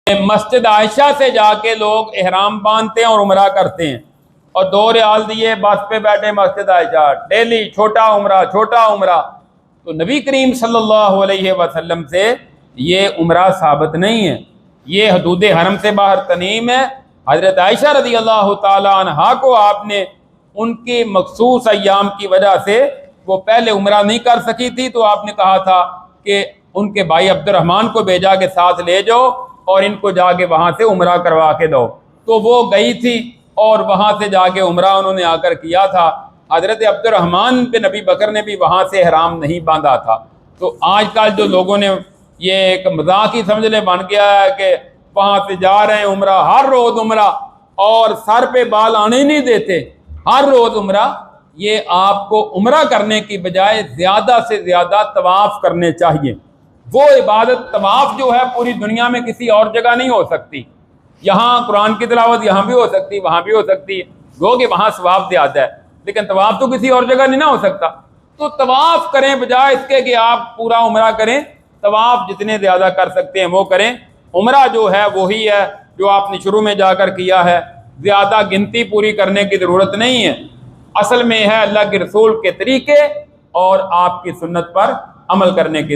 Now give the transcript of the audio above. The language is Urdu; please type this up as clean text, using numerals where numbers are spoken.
مسجد عائشہ سے جا کے لوگ احرام باندھتے ہیں اور عمرہ کرتے ہیں، اور 2 ریال دیے بس پہ بیٹھے مسجد عائشہ، ڈیلی چھوٹا عمرہ۔ تو نبی کریم صلی اللہ علیہ وسلم سے یہ عمرہ ثابت نہیں ہے، یہ حدود حرم سے باہر تنعیم ہے۔ حضرت عائشہ رضی اللہ تعالی عنہا کو آپ نے ان کے مخصوص ایام کی وجہ سے وہ پہلے عمرہ نہیں کر سکی تھی، تو آپ نے کہا تھا کہ ان کے بھائی عبد الرحمن کو بھیجا کے ساتھ لے جاؤ اور ان کو جا کے وہاں سے عمرہ کروا کے دو۔ تو وہ گئی تھی اور وہاں سے جا کے عمرہ انہوں نے آ کر کیا تھا۔ حضرت عبد الرحمن بن نبی بکر نے بھی وہاں سے احرام نہیں باندھا تھا۔ تو آج کل جو لوگوں نے یہ ایک مذاق ہی سمجھ لے بن گیا ہے کہ وہاں سے جا رہے ہیں عمرہ، ہر روز عمرہ، اور سر پہ بال آنے ہی نہیں دیتے، ہر روز عمرہ۔ یہ آپ کو عمرہ کرنے کی بجائے زیادہ سے زیادہ طواف کرنے چاہیے۔ وہ عبادت طواف جو ہے پوری دنیا میں کسی اور جگہ نہیں ہو سکتی۔ یہاں قرآن کی تلاوت یہاں بھی ہو سکتی، وہاں بھی ہو سکتی ہے، گو کہ وہاں ثواب زیادہ ہے، لیکن طواف تو کسی اور جگہ نہیں نہ ہو سکتا۔ تو طواف کریں بجائے اس کے کہ آپ پورا عمرہ کریں، طواف جتنے زیادہ کر سکتے ہیں وہ کریں۔ عمرہ جو ہے وہی ہے جو آپ نے شروع میں جا کر کیا ہے، زیادہ گنتی پوری کرنے کی ضرورت نہیں ہے۔ اصل میں ہے اللہ کے رسول کے طریقے اور آپ کی سنت پر عمل کرنے کی